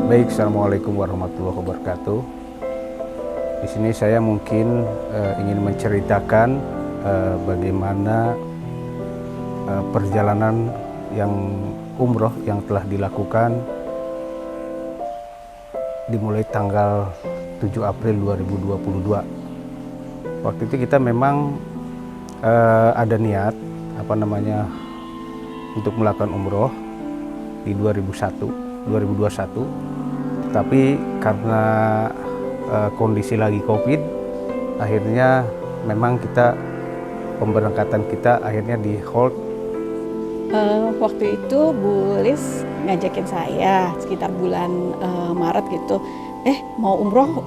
Baik, assalamualaikum warahmatullahi wabarakatuh. Di sini saya mungkin ingin menceritakan bagaimana perjalanan yang umroh yang telah dilakukan dimulai tanggal 7 April 2022. Waktu itu kita memang ada niat untuk melakukan umroh di 2021. Tapi karena kondisi lagi COVID, akhirnya memang pemberangkatan kita akhirnya di hold. Waktu itu Bu Lis ngajakin saya sekitar bulan Maret gitu, mau umroh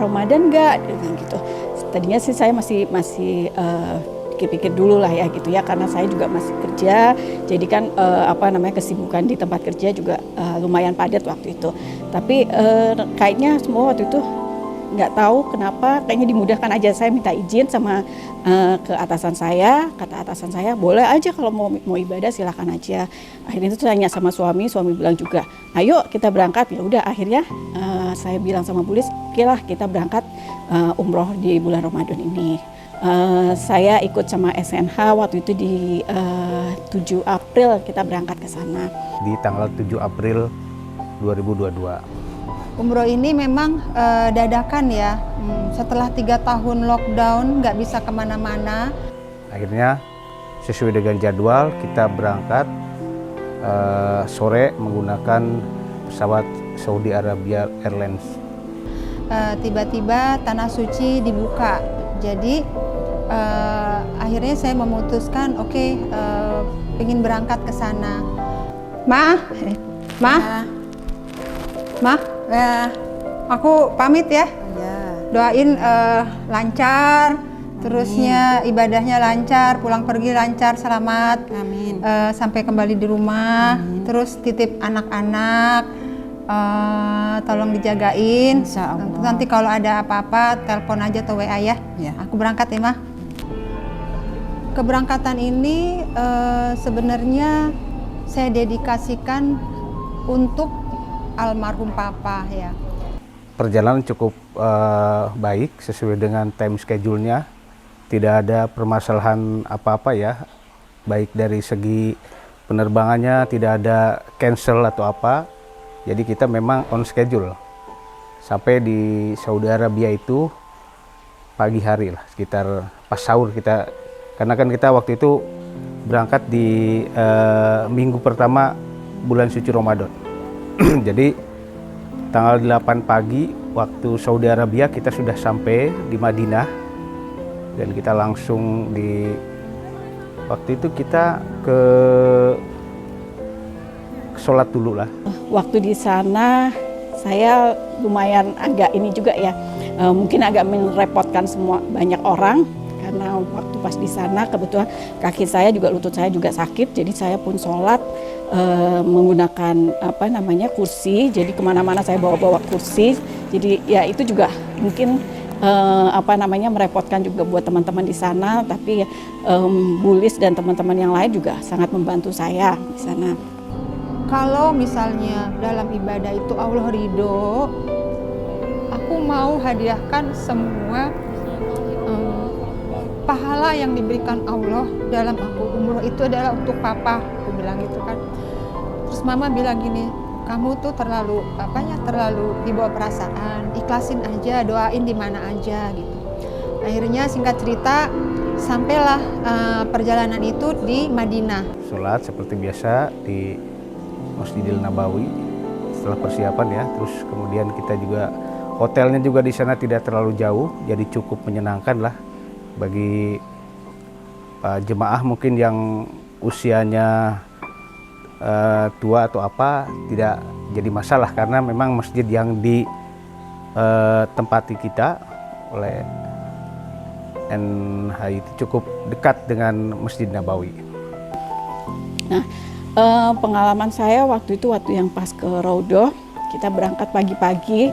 Ramadan nggak? Gitu. Tadinya sih saya masih pikir-pikir dulu lah ya gitu ya, karena saya juga masih kerja, jadi kan kesibukan di tempat kerja juga lumayan padat waktu itu. Tapi kayaknya semua waktu itu nggak tahu kenapa, kayaknya dimudahkan aja. Saya minta izin sama ke atasan saya, kata atasan saya boleh aja kalau mau ibadah silakan aja. Akhirnya itu tanya sama suami bilang juga, ayo kita berangkat. Ya udah akhirnya saya bilang sama Bu Lis, oke lah kita berangkat umroh di bulan Ramadan ini. Saya ikut sama SNH waktu itu di 7 April kita berangkat ke sana. Di tanggal 7 April 2022. Umroh ini memang dadakan ya, setelah 3 tahun lockdown nggak bisa kemana-mana. Akhirnya sesuai dengan jadwal kita berangkat sore menggunakan pesawat Saudi Arabia Airlines. Tiba-tiba Tanah Suci dibuka, jadi akhirnya saya memutuskan pengen berangkat ke sana. Ma, aku pamit ya. Doain lancar, terusnya ibadahnya lancar, pulang pergi lancar, selamat. Amin. Sampai kembali di rumah. Amin. Terus titip anak-anak. Tolong dijagain. Nanti kalau ada apa-apa telepon aja atau WA ya. Aku berangkat ya, Mah. Keberangkatan ini sebenarnya saya dedikasikan untuk almarhum Papa ya. Perjalanan cukup baik sesuai dengan time schedule-nya. Tidak ada permasalahan apa-apa ya. Baik dari segi penerbangannya, tidak ada cancel atau apa. Jadi kita memang on schedule. Sampai di Saudi Arabia itu pagi hari lah, sekitar pas sahur kita. Karena kan kita waktu itu berangkat di minggu pertama bulan suci Ramadan. Jadi tanggal 8 pagi waktu Saudi Arabia kita sudah sampai di Madinah. Dan kita langsung waktu itu kita ke sholat dulu lah. Waktu di sana saya lumayan agak ini juga ya, mungkin agak merepotkan banyak orang, karena waktu pas di sana kebetulan kaki saya juga, lutut saya juga sakit, jadi saya pun sholat menggunakan kursi, jadi kemana-mana saya bawa kursi, jadi ya itu juga mungkin merepotkan juga buat teman-teman di sana, tapi Bu Lis dan teman-teman yang lain juga sangat membantu saya di sana. Kalau misalnya dalam ibadah itu Allah ridho, aku mau hadiahkan semua pahala yang diberikan Allah dalam aku umroh itu adalah untuk Papa, aku bilang gitu kan. Terus Mama bilang gini, kamu tuh terlalu dibawa perasaan, ikhlasin aja, doain di mana aja gitu. Akhirnya singkat cerita sampailah perjalanan itu di Madinah. Sholat seperti biasa di Masjidil Nabawi setelah persiapan ya. Terus kemudian kita juga hotelnya juga di sana tidak terlalu jauh, jadi cukup menyenangkan lah bagi jemaah mungkin yang usianya tua atau apa, tidak jadi masalah karena memang masjid yang ditempati kita oleh NH itu cukup dekat dengan Masjid Nabawi. Nah, pengalaman saya waktu yang pas ke Raudhah, kita berangkat pagi-pagi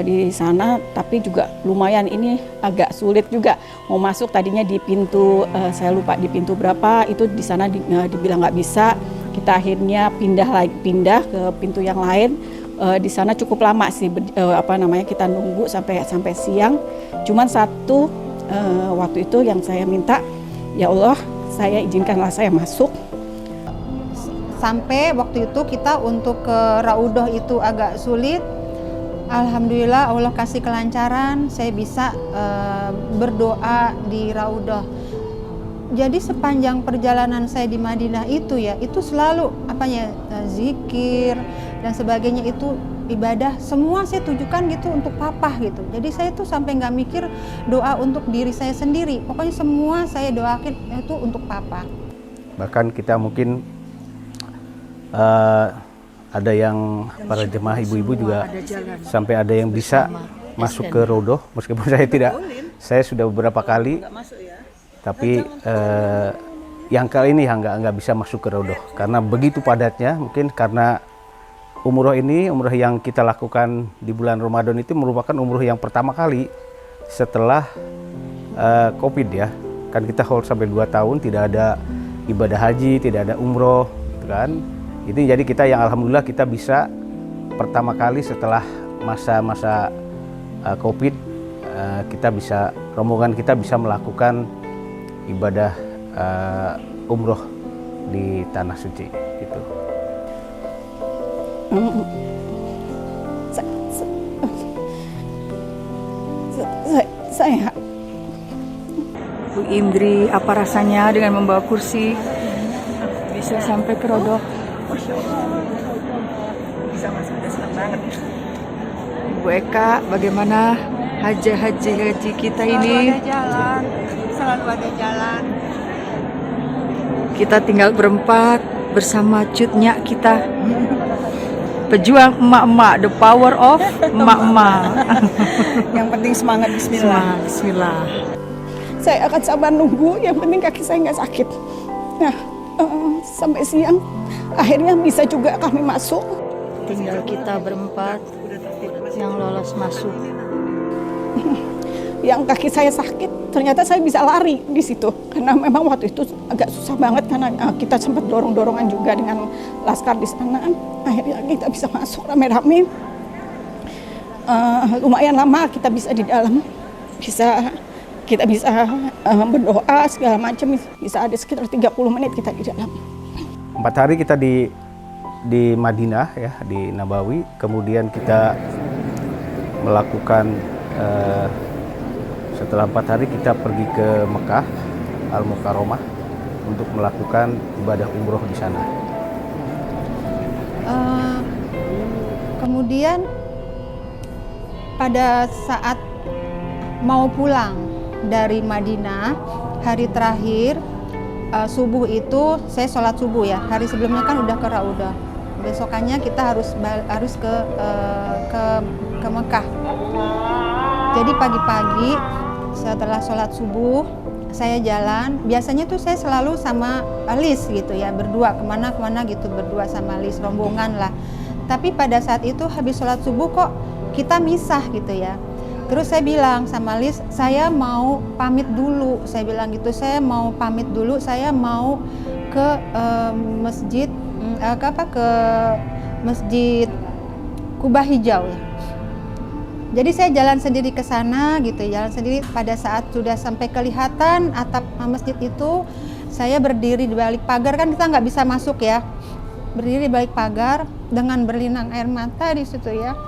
di sana, tapi juga lumayan ini agak sulit juga mau masuk. Tadinya di pintu, saya lupa di pintu berapa, itu di sana dibilang nggak bisa. Kita akhirnya pindah ke pintu yang lain. Di sana cukup lama sih, kita nunggu sampai siang. Cuman satu waktu itu yang saya minta, ya Allah, saya izinkanlah saya masuk. Sampai waktu itu kita untuk ke Raudoh itu agak sulit. Alhamdulillah Allah kasih kelancaran, saya bisa berdoa di Raudoh. Jadi sepanjang perjalanan saya di Madinah itu ya, itu selalu zikir dan sebagainya, itu ibadah semua saya tujukan gitu untuk papa gitu. Jadi saya tuh sampai nggak mikir doa untuk diri saya sendiri, pokoknya semua saya doakan itu untuk papa. Bahkan kita mungkin ada yang para jemaah ibu-ibu juga sampai ada yang bisa masuk ke Raudoh, meskipun saya sudah beberapa kali, tapi yang kali ini nggak bisa masuk ke Raudoh karena begitu padatnya. Mungkin karena umroh yang kita lakukan di bulan Ramadan itu merupakan umroh yang pertama kali setelah COVID ya. Kan kita hold sampai 2 tahun tidak ada ibadah haji, tidak ada umroh, gitu kan. Itu jadi kita yang alhamdulillah kita bisa pertama kali setelah masa-masa COVID, rombongan kita bisa melakukan ibadah umroh di tanah suci gitu. Saya Bu Indri, apa rasanya dengan membawa kursi bisa sampai ke Raudoh? Masya Allah, bisa masuk, udah senang banget. Bu Eka, bagaimana haji kita ini? Selalu ada jalan. Kita tinggal berempat bersama cutnya kita. Pejuang emak-emak, the power of emak-emak. yang penting semangat, bismillah. Bismillah. Saya akan sabar nunggu, yang penting kaki saya nggak sakit. Nah, sampai siang akhirnya bisa juga kami masuk. Tinggal kita berempat yang lolos masuk. Yang kaki saya sakit, ternyata saya bisa lari di situ. Karena memang waktu itu agak susah banget karena kita sempat dorong-dorongan juga dengan laskar di sana. Akhirnya kita bisa masuk rame-rame. Lumayan lama kita bisa di dalam. Kita bisa berdoa segala macam, bisa ada sekitar 30 menit kita di dalam. 4 hari kita di Madinah ya, di Nabawi, kemudian kita melakukan setelah 4 hari kita pergi ke Mekah Al-Mukarramah untuk melakukan ibadah umroh di sana. Kemudian pada saat mau pulang dari Madinah, hari terakhir subuh itu saya sholat subuh ya. Hari sebelumnya kan udah ke Raudah. Besokannya kita harus ke Mekah. Jadi pagi-pagi setelah sholat subuh saya jalan. Biasanya tuh saya selalu sama Lis gitu ya, berdua kemana-kemana gitu, berdua sama Lis, rombongan lah. Tapi pada saat itu habis sholat subuh kok kita misah gitu ya. Terus saya bilang sama Lis, saya mau pamit dulu. Saya bilang gitu, saya mau pamit dulu. Saya mau ke masjid, ke masjid Kubah Hijau ya. Jadi saya jalan sendiri ke sana gitu, jalan sendiri. Pada saat sudah sampai kelihatan atap masjid itu, saya berdiri di balik pagar, kan kita nggak bisa masuk ya. Berdiri di balik pagar dengan berlinang air mata di situ ya.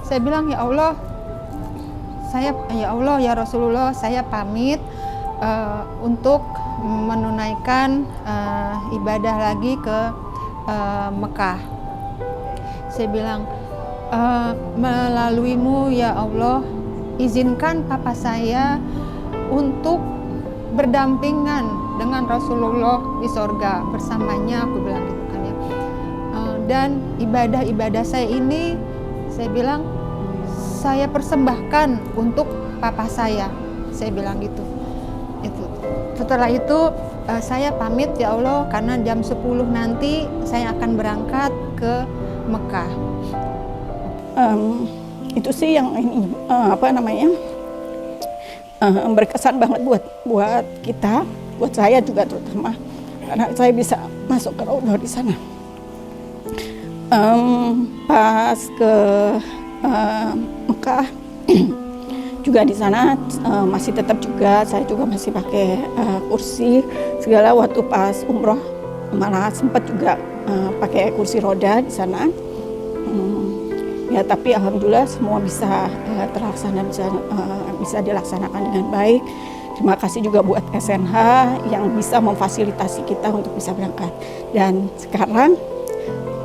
Saya bilang, ya Allah, ya Rasulullah, saya pamit untuk menunaikan ibadah lagi ke Mekah. Saya bilang, melaluimu ya Allah, izinkan papa saya untuk berdampingan dengan Rasulullah di sorga bersamanya, aku bilang gitu kan ya. Dan ibadah-ibadah saya ini, saya bilang, saya persembahkan untuk papa saya bilang gitu. Setelah itu saya pamit ya Allah, karena jam 10 nanti saya akan berangkat ke Mekah. Itu sih yang ini berkesan banget buat kita, buat saya juga terutama, karena saya bisa masuk ke Raudah di sana. Pas ke Mekah juga di sana masih tetap juga saya juga masih pakai kursi segala. Waktu pas umroh malah sempat juga pakai kursi roda di sana. Ya tapi alhamdulillah semua bisa terlaksana, bisa dilaksanakan dengan baik. Terima kasih juga buat SNH yang bisa memfasilitasi kita untuk bisa berangkat. Dan sekarang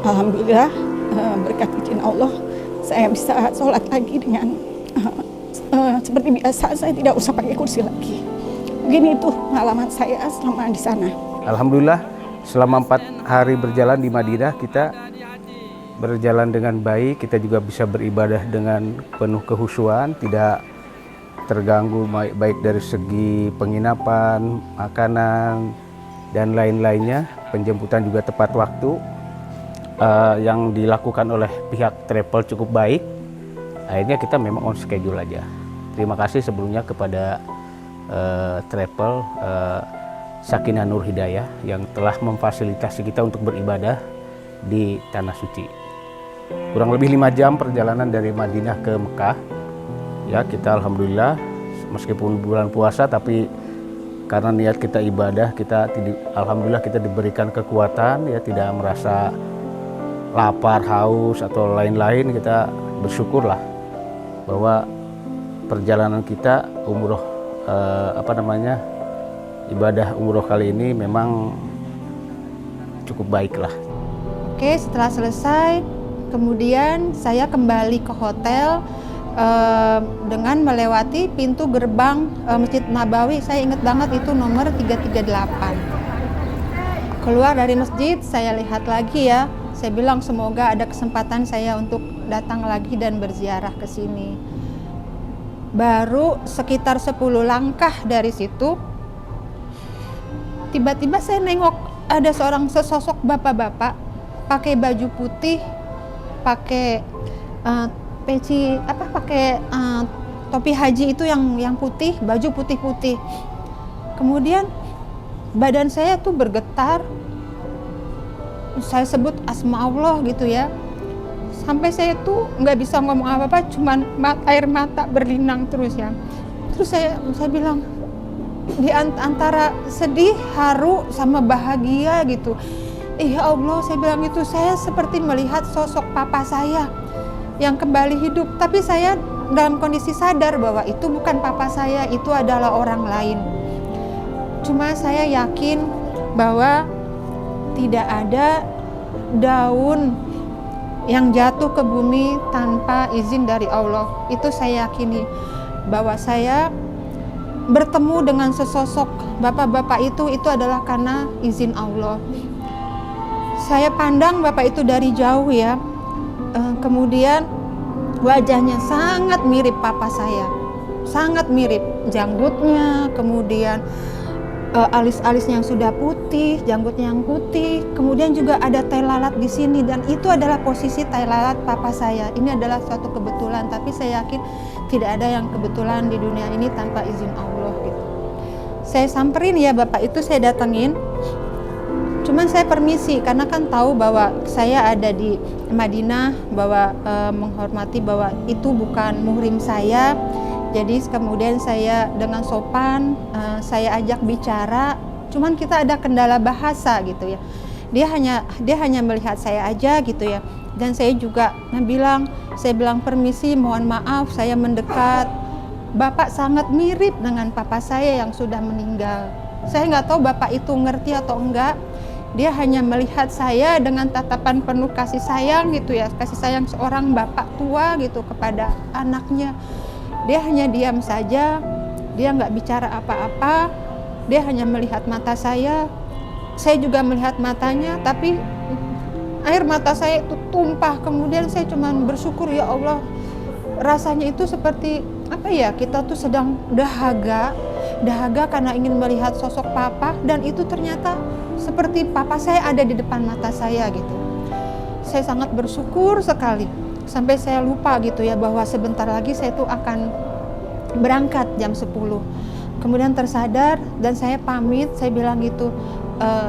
alhamdulillah berkat izin Allah saya bisa sholat lagi dengan seperti biasa, saya tidak usah pakai kursi lagi. Begini itu pengalaman saya selama di sana. Alhamdulillah selama 4 hari berjalan di Madinah kita berjalan dengan baik, kita juga bisa beribadah dengan penuh kehusuan, tidak terganggu baik dari segi penginapan, makanan, dan lain-lainnya. Penjemputan juga tepat waktu, yang dilakukan oleh pihak travel cukup baik. Akhirnya kita memang on schedule aja. Terima kasih sebelumnya kepada travel Sakinah Nur Hidayah yang telah memfasilitasi kita untuk beribadah di Tanah Suci. Kurang lebih 5 jam perjalanan dari Madinah ke Mekah. Ya, kita alhamdulillah meskipun bulan puasa tapi karena niat kita ibadah, alhamdulillah kita diberikan kekuatan, ya tidak merasa lapar, haus atau lain-lain. Kita bersyukurlah bahwa perjalanan kita umroh ibadah umroh kali ini memang cukup baik lah. Oke, setelah selesai, kemudian saya kembali ke hotel dengan melewati pintu gerbang Masjid Nabawi. Saya ingat banget itu nomor 338. Keluar dari masjid, saya lihat lagi ya. Saya bilang semoga ada kesempatan saya untuk datang lagi dan berziarah ke sini. Baru sekitar 10 langkah dari situ, tiba-tiba saya nengok ada sesosok bapak-bapak pakai baju putih, pakai topi haji itu yang putih, baju putih-putih. Kemudian badan saya tuh bergetar. Saya sebut asma Allah gitu ya. Sampai saya tuh nggak bisa ngomong apa-apa, cuman air mata berlinang terus ya. Terus saya bilang, di antara sedih, haru, sama bahagia gitu. Ya Allah, saya bilang itu, saya seperti melihat sosok papa saya yang kembali hidup. Tapi saya dalam kondisi sadar bahwa itu bukan papa saya, itu adalah orang lain. Cuma saya yakin bahwa tidak ada daun yang jatuh ke bumi tanpa izin dari Allah. Itu saya yakini, bahwa saya bertemu dengan sesosok bapak-bapak itu adalah karena izin Allah. Saya pandang bapak itu dari jauh ya, kemudian wajahnya sangat mirip papa saya, sangat mirip, janggutnya, kemudian alis-alisnya yang sudah putih, janggutnya yang putih, kemudian juga ada tai lalat di sini, dan itu adalah posisi tai lalat papa saya. Ini adalah suatu kebetulan, tapi saya yakin tidak ada yang kebetulan di dunia ini tanpa izin Allah gitu. Saya samperin ya bapak itu, saya datengin, cuman saya permisi karena kan tahu bahwa saya ada di Madinah, bahwa menghormati bahwa itu bukan muhrim saya. Jadi kemudian saya dengan sopan saya ajak bicara, cuman kita ada kendala bahasa gitu ya. Dia hanya melihat saya aja gitu ya. Dan saya juga saya bilang permisi, mohon maaf saya mendekat. Bapak sangat mirip dengan papa saya yang sudah meninggal. Saya nggak tahu bapak itu ngerti atau enggak. Dia hanya melihat saya dengan tatapan penuh kasih sayang gitu ya, kasih sayang seorang bapak tua gitu kepada anaknya. Dia hanya diam saja, dia nggak bicara apa-apa, dia hanya melihat mata saya juga melihat matanya, tapi air mata saya itu tumpah. Kemudian saya cuma bersyukur, ya Allah, rasanya itu seperti apa ya, kita tuh sedang dahaga karena ingin melihat sosok papa, dan itu ternyata seperti papa saya ada di depan mata saya gitu. Saya sangat bersyukur sekali. Sampai saya lupa gitu ya bahwa sebentar lagi saya tuh akan berangkat jam 10. Kemudian tersadar dan saya pamit, saya bilang gitu,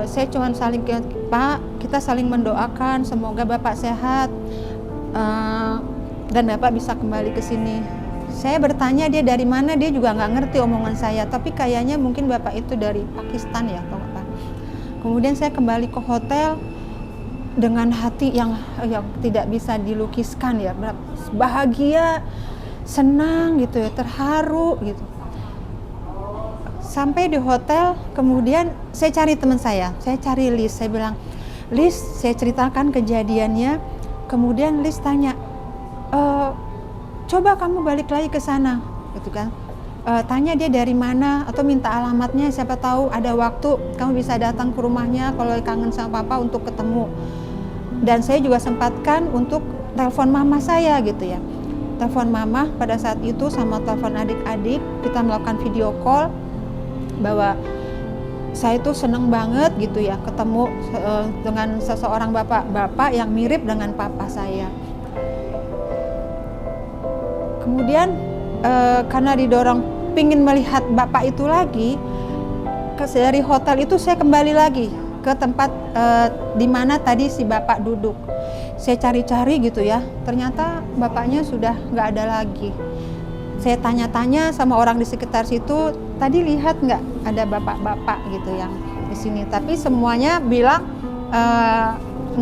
saya cuma saling Pak, kita saling mendoakan semoga Bapak sehat dan Bapak bisa kembali ke sini. Saya bertanya dia dari mana, dia juga nggak ngerti omongan saya, tapi kayaknya mungkin Bapak itu dari Pakistan ya atau apa. Kemudian saya kembali ke hotel dengan hati yang tidak bisa dilukiskan ya, bahagia, senang gitu ya, terharu gitu. Sampai di hotel, kemudian saya cari teman saya cari Liz, saya bilang, Liz, saya ceritakan kejadiannya, kemudian Liz tanya, coba kamu balik lagi ke sana, gitu kan, tanya dia dari mana, atau minta alamatnya, siapa tahu ada waktu kamu bisa datang ke rumahnya kalau kangen sama papa untuk ketemu. Dan saya juga sempatkan untuk telepon mama saya gitu ya, telepon mama pada saat itu sama telepon adik-adik, kita melakukan video call, bahwa saya itu seneng banget gitu ya ketemu dengan seseorang bapak yang mirip dengan papa saya. Kemudian karena didorong pingin melihat bapak itu lagi, dari hotel itu saya kembali lagi ke tempat di mana tadi si bapak duduk. Saya cari-cari gitu ya, ternyata bapaknya sudah nggak ada lagi. Saya tanya-tanya sama orang di sekitar situ, tadi lihat nggak ada bapak-bapak gitu yang di sini, tapi semuanya bilang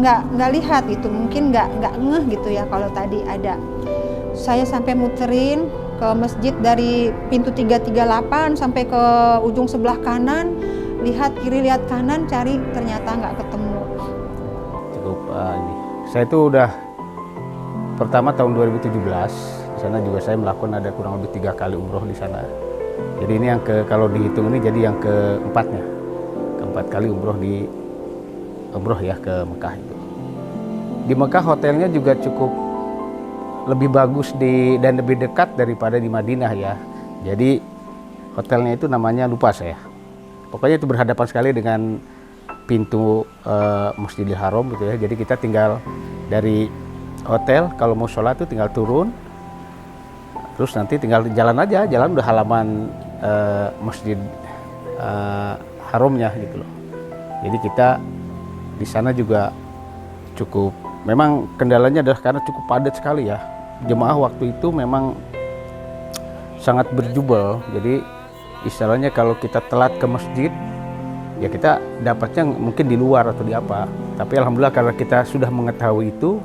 nggak lihat gitu, mungkin nggak ngeh gitu ya kalau tadi ada. Saya sampai muterin ke masjid dari pintu 338 sampai ke ujung sebelah kanan, lihat kiri lihat kanan, cari, ternyata nggak ketemu. Cukup ini. Saya itu udah pertama tahun 2017. Di sana juga saya melakukan ada kurang lebih 3 kali umroh di sana. Jadi ini yang kalau dihitung ini jadi yang keempatnya, keempat kali umroh ya ke Mekah itu. Di Mekah hotelnya juga cukup lebih bagus dan lebih dekat daripada di Madinah ya. Jadi hotelnya itu namanya lupa saya. Pokoknya itu berhadapan sekali dengan pintu Masjidil Haram gitu ya. Jadi kita tinggal dari hotel kalau mau sholat itu tinggal turun. Terus nanti tinggal jalan aja, jalan udah halaman Masjid Haramnya gitu loh. Jadi kita di sana juga cukup, memang kendalanya adalah karena cukup padat sekali ya. Jemaah waktu itu memang sangat berjubel. Jadi istilahnya kalau kita telat ke masjid, ya kita dapatnya mungkin di luar atau di apa. Tapi alhamdulillah karena kita sudah mengetahui itu,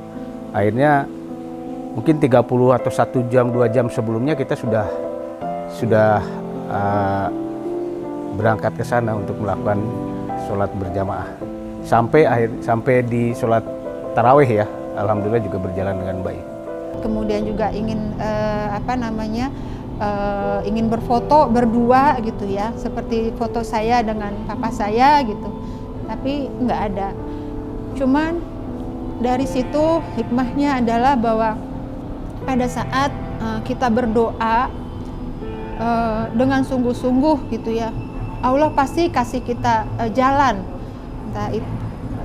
akhirnya mungkin 30 atau 1 jam 2 jam sebelumnya kita sudah berangkat ke sana untuk melakukan sholat berjamaah sampai di sholat tarawih ya, alhamdulillah juga berjalan dengan baik. Kemudian juga ingin ingin berfoto berdua gitu ya, seperti foto saya dengan papa saya gitu, tapi nggak ada. Cuman dari situ hikmahnya adalah bahwa pada saat kita berdoa dengan sungguh-sungguh gitu ya, Allah pasti kasih kita jalan.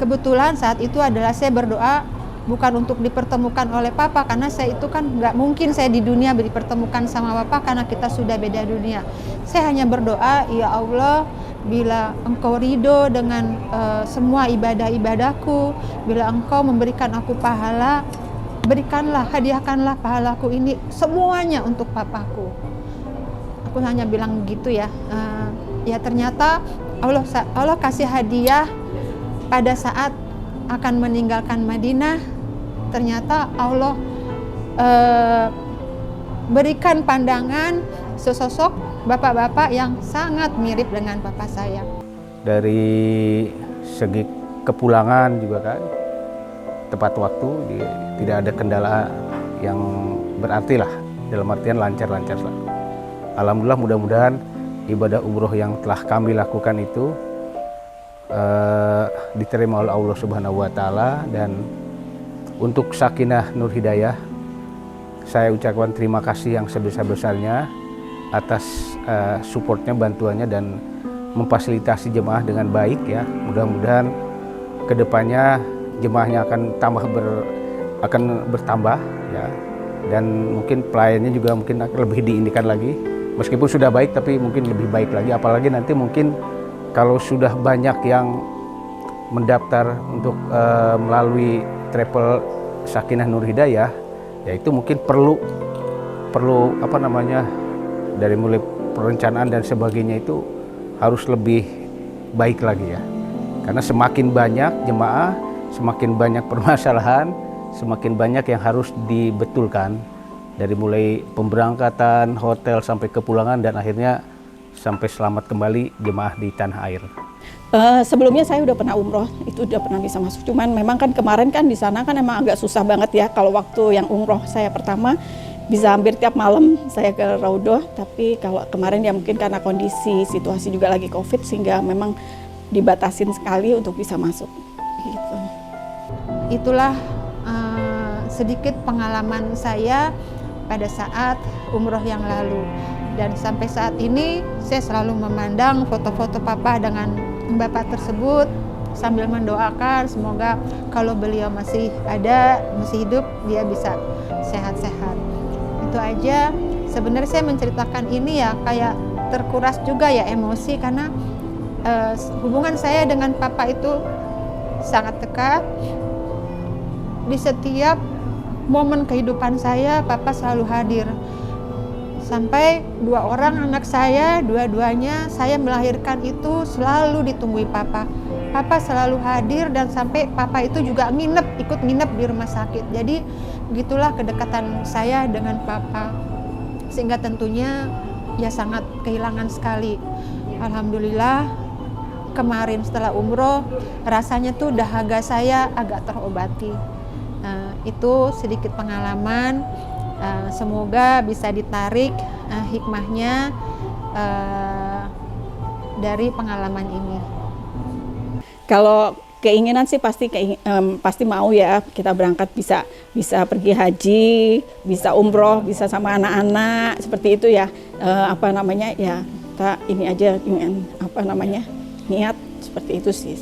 Kebetulan saat itu adalah saya berdoa bukan untuk dipertemukan oleh papa, karena saya itu kan nggak mungkin saya di dunia dipertemukan sama papa karena kita sudah beda dunia. Saya hanya berdoa, ya Allah, bila Engkau ridho dengan semua ibadah-ibadahku, bila Engkau memberikan aku pahala, berikanlah, hadiahkanlah pahalaku ini semuanya untuk papaku. Aku hanya bilang gitu ya. Ya ternyata Allah kasih hadiah pada saat akan meninggalkan Madinah. Ternyata Allah berikan pandangan sesosok bapak-bapak yang sangat mirip dengan papa saya. Dari segi kepulangan juga kan tepat waktu, tidak ada kendala yang berarti lah, dalam artian lancar-lancar lah. Alhamdulillah, mudah-mudahan ibadah umroh yang telah kami lakukan itu diterima oleh Allah Subhanahu wa Ta'ala. Dan untuk Sakinah Nur Hidayah, saya ucapkan terima kasih yang sebesar-besarnya atas supportnya, bantuannya, dan memfasilitasi jemaah dengan baik ya. Mudah-mudahan kedepannya jemaahnya akan bertambah ya, dan mungkin pelayannya juga mungkin akan lebih diindikan lagi. Meskipun sudah baik, tapi mungkin lebih baik lagi, apalagi nanti mungkin kalau sudah banyak yang mendaftar untuk melalui travel Sakinah Nur Hidayah, ya itu mungkin perlu apa namanya, dari mulai perencanaan dan sebagainya itu harus lebih baik lagi ya. Karena semakin banyak jemaah, semakin banyak permasalahan, semakin banyak yang harus dibetulkan. Dari mulai pemberangkatan, hotel, sampai kepulangan, dan akhirnya sampai selamat kembali jemaah di tanah air. Sebelumnya saya udah pernah umroh, itu udah pernah bisa masuk. Cuman memang kan kemarin kan di sana kan emang agak susah banget ya. Kalau waktu yang umroh saya pertama bisa hampir tiap malam saya ke Raudhoh. Tapi kalau kemarin ya mungkin karena kondisi situasi juga lagi COVID sehingga memang dibatasin sekali untuk bisa masuk. Gitu. Itulah sedikit pengalaman saya pada saat umroh yang lalu. Dan sampai saat ini saya selalu memandang foto-foto papa dengan bapak tersebut sambil mendoakan semoga kalau beliau masih ada, masih hidup, dia bisa sehat-sehat. Itu aja. Sebenarnya saya menceritakan ini ya kayak terkuras juga ya emosi karena hubungan saya dengan papa itu sangat dekat. Di setiap momen kehidupan saya, papa selalu hadir. Sampai 2 orang anak saya, dua-duanya saya melahirkan itu selalu ditunggui papa. Papa selalu hadir dan sampai papa itu juga ikut nginep di rumah sakit. Jadi begitulah kedekatan saya dengan papa. Sehingga tentunya ya sangat kehilangan sekali. Alhamdulillah kemarin setelah umroh rasanya tuh dahaga saya agak terobati. Itu sedikit pengalaman, semoga bisa ditarik hikmahnya dari pengalaman ini. Kalau keinginan sih pasti mau ya kita berangkat bisa pergi haji, bisa umroh, bisa sama anak-anak seperti itu ya. Apa namanya ya, kita ini aja dengan niat seperti itu sih.